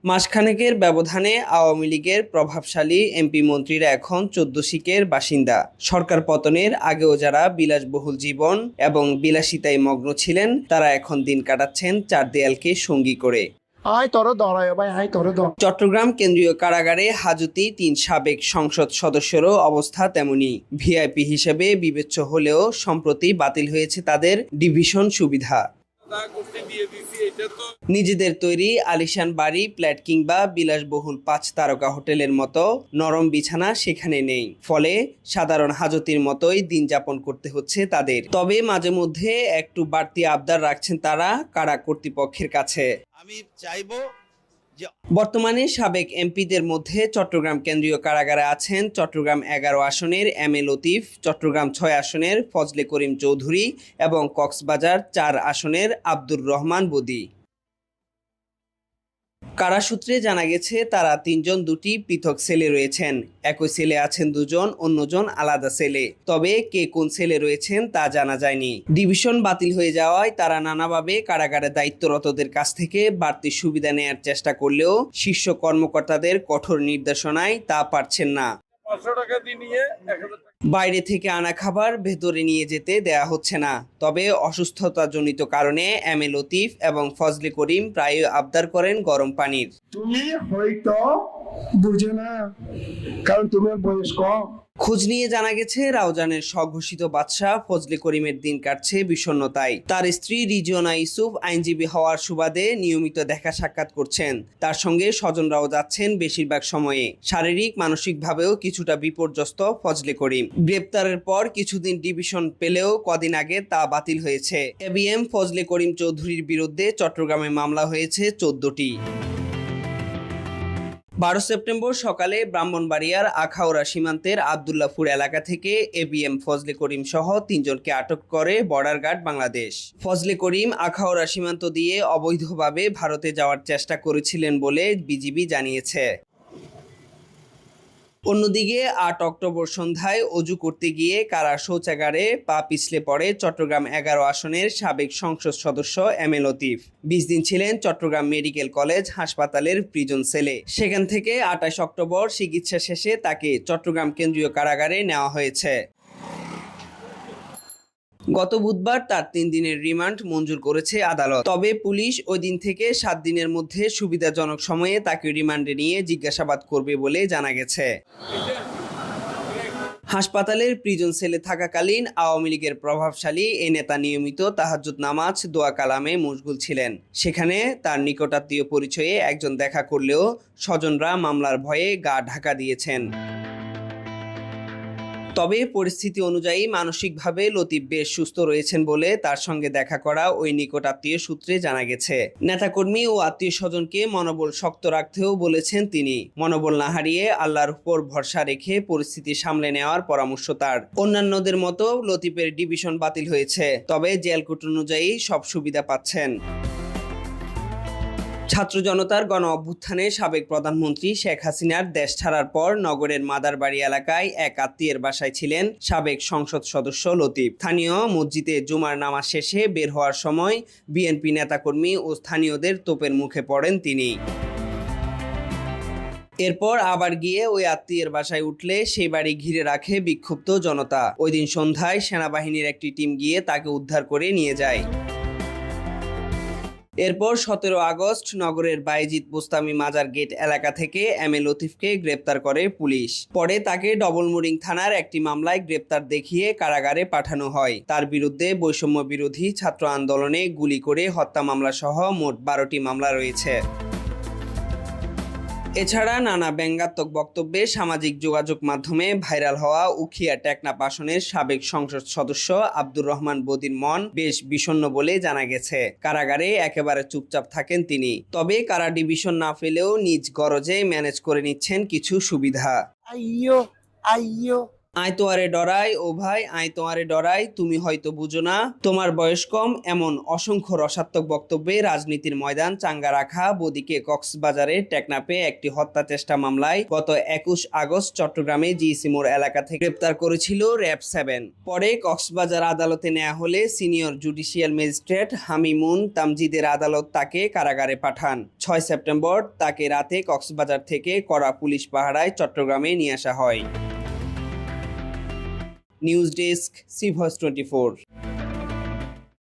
মাসখানেকের ব্যবধানে আওয়ামী লীগের প্রভাবশালী এমপি মন্ত্রীরা এখন ১৪ শিকের বাসিন্দা। সরকার পতনের আগেও যারা বিলাসবহুল জীবন এবং বিলাসিতায় মগ্ন ছিলেন, তারা এখন দিন কাটাচ্ছেন চার দেয়ালকে সঙ্গী করে। চট্টগ্রাম কেন্দ্রীয় কারাগারে হাজতি ৩ সাবেক সংসদ সদস্যেরও অবস্থা তেমনি। ভিআইপি হিসেবে বিবেচ্য হলেও সম্প্রতি বাতিল হয়েছে তাদের ডিভিশন সুবিধা। নিজেদের তৈরি আলিশান বাড়ি, ফ্ল্যাট কিংবা বিলাসবহুল ৫ তারকা হোটেলের মতো নরম বিছানা সেখানে নেই। ফলে সাধারণ হাজতির মতোই দিন যাপন করতে হচ্ছে তাদের। তবে মাঝে মধ্যে একটু বাড়তি আবদার রাখছেন তারা কারা কর্তৃপক্ষের কাছে। আমি চাইবো বর্তমানে সাবেক এমপিদের মধ্যে চট্টগ্রাম কেন্দ্রীয় কারাগারে আছেন চট্টগ্রাম ১১ আসনের এম এ লতিফ, চট্টগ্রাম ৬ আসনের ফজলে করিম চৌধুরী এবং কক্সবাজার ৪ আসনের আব্দুর রহমান বদী। কারা সূত্রে জানা গেছে তারা ৩ জন ২টি পৃথক সেলে রয়েছেন। একই সেলে আছেন ২ জন, অন্যজন আলাদা সেলে। তবে কে কোন সেলে রয়েছেন তা জানা যায়নি। ডিভিশন বাতিল হয়ে যাওয়ায় তারা নানাভাবে কারাগারে দায়িত্বরতদের কাছ থেকে বাড়তি সুবিধা নেয়ার চেষ্টা করলেও শীর্ষ কর্মকর্তাদের কঠোর নির্দেশনায় তা পারছেন না। বাইরে থেকে আনা খাবার ভেতরে নিয়ে যেতে দেয়া হচ্ছে না। তবে অসুস্থতাজনিত কারণে এম এ লতিফ এবং ফজলে করিম প্রায়ই আবদার করেন গরম পানির। তুমি হয়তো বুঝো না, কারণ তোমার বয়স কম। খোঁজ নিয়ে জানা গেছে রাউজানের স্বঘোষিত বাদশাহ ফজলে করিমের দিন কাটছে বিষণ্ণতায়। তার স্ত্রী রিজিওনা ইউসুফ আইনজীবী হওয়ার সুবাদে নিয়মিত দেখা সাক্ষাৎ করছেন। তার সঙ্গে স্বজনরাও যাচ্ছেন বেশিরভাগ সময়ে। শারীরিক মানসিকভাবেও কিছুটা বিপর্যস্ত ফজলে করিম। গ্রেপ্তারের পর কিছুদিন ডিভিশন পেলেও কদিন আগে তা বাতিল হয়েছে। এবিএম ফজলে করিম চৌধুরীর বিরুদ্ধে চট্টগ্রামে মামলা হয়েছে ১৪টি। ১২ সেপ্টেম্বর সকালে ব্রাহ্মণবাড়িয়ার আখাউড়া সীমান্তের আবদুল্লাপুর এলাকা থেকে এবিএম ফজলে করিম সহ ৩ জনকে আটক করে বর্ডার গার্ড বাংলাদেশ। ফজলে করিম আখাউড়া সীমান্ত দিয়ে অবৈধভাবে ভারতে যাওয়ার চেষ্টা করেছিলেন বলে বিজিবি জানিয়েছে। অন্যদিকে ৮ অক্টোবর সন্ধ্যায় অজু করতে গিয়ে কারা শৌচাগারে পা পিছলে পড়ে চট্টগ্রাম ১১ আসনের সাবেক সংসদ সদস্য এম এ লতিফ। ২০ দিন ছিলেন চট্টগ্রাম মেডিকেল কলেজ হাসপাতালের প্রিজন সেলে। সেখান থেকে ২৮ অক্টোবর চিকিৎসা শেষে তাকে চট্টগ্রাম কেন্দ্রীয় কারাগারে নেওয়া হয়েছে। গত বুধবার তার ৩ দিনের রিমান্ড মঞ্জুর করেছে আদালত। তবে পুলিশ ওই দিন থেকে ৭ দিনের মধ্যে সুবিধাজনক সময়ে তাকে রিমান্ডে নিয়ে জিজ্ঞাসাবাদ করবে বলে জানা গেছে। হাসপাতালের প্রিজন সেলে থাকাকালীন আওয়ামী লীগের প্রভাবশালী এই নেতা নিয়মিত তাহাজ্জুদ নামাজ, দোয়া কালামে মশগুল ছিলেন। সেখানে তার নিকটাত্মীয় পরিচয়ে একজন দেখা করলেও স্বজনরা মামলার ভয়ে গা ঢাকা দিয়েছেন। তবে পরিস্থিতি অনুযায়ী মানসিকভাবে লতিফ বেশ সুস্থ রয়েছেন বলে তার সঙ্গে দেখা করা ওই নিকট আত্মীয় সূত্রে জানা গেছে। নেতাকর্মী ও আত্মীয় স্বজনকে মনোবল শক্ত রাখতেও বলেছেন তিনি। মনোবল না হারিয়ে আল্লাহর উপর ভরসা রেখে পরিস্থিতি সামলে নেওয়ার পরামর্শ তার। অন্যান্যদের মতো লতিফের ডিভিশন বাতিল হয়েছে, তবে জেলকোড অনুযায়ী সব সুবিধা পাচ্ছেন। ছাত্র জনতার গণ অভ্যুত্থানে সাবেক প্রধানমন্ত্রী শেখ হাসিনার দেশ ছাড়ার পর নগরের মাদারবাড়ি এলাকায় এক আত্মীয়ের বাসায় ছিলেন সাবেক সংসদ সদস্য লতিফ। স্থানীয় মসজিদে জুমার নামাজ শেষে বের হওয়ার সময় বিএনপি নেতাকর্মী ও স্থানীয়দের তোপের মুখে পড়েন তিনি। এরপর আবার গিয়ে ওই আত্মীয়ের বাসায় উঠলে সেই বাড়ি ঘিরে রাখে বিক্ষুব্ধ জনতা। ওই দিন সন্ধ্যায় সেনাবাহিনীর একটি টিম গিয়ে তাকে উদ্ধার করে নিয়ে যায়। এরপর ১৭ আগস্ট নগরের বাইজিদ বোস্তামি মাজার গেট এলাকা থেকে এম এ লতিফকে গ্রেপ্তার করে পুলিশ। পরে তাকে ডবলমুরিং থানার একটি মামলায় গ্রেপ্তার দেখিয়ে কারাগারে পাঠানো হয়। তার বিরুদ্ধে বৈষম্য বিরোধী ছাত্র আন্দোলনে গুলি করে হত্যা মামলা সহ মোট ১২টি মামলা রয়েছে। এছাড়া নানা ব্যঙ্গাত্মক বক্তব্যে সামাজিক যোগাযোগ মাধ্যমে ভাইরাল হওয়া উখিয়া টেকনাফ আসনের সাবেক সংসদ সদস্য আব্দুর রহমান বদীর মন বেশ বিষণ্ণ বলে জানা গেছে। কারাগারে একেবারে চুপচাপ থাকেন তিনি। তবে কারা ডিভিশন না পেলেও নিজ গরজে ম্যানেজ করে নিচ্ছেন কিছু সুবিধা। আয় তোয়ারে ডরাই ও ভাই, আয় তোয়ারে ডরাই, তুমি হয়তো বুঝো না, তোমার বয়স কম, এমন অসংখ্য রসাত্মক বক্তব্যে রাজনীতির ময়দান চাঙ্গা রাখা বদিকে কক্সবাজারে টেকনাফে একটি হত্যা চেষ্টা মামলায় গত 21 আগস্ট চট্টগ্রামে জিসি মোড় এলাকা থেকে গ্রেপ্তার করেছিল র‍্যাব 7। পরে কক্সবাজার আদালতে নেওয়া হলে সিনিয়র জুডিশিয়াল ম্যাজিস্ট্রেট হামিমুন তামজিদের আদালত তাকে কারাগারে পাঠান। 6 সেপ্টেম্বর তাকে রাতে কক্সবাজার থেকে কড়া পুলিশ পাহারায় চট্টগ্রামে নিয়ে আসা হয়। News desk, C voice 24।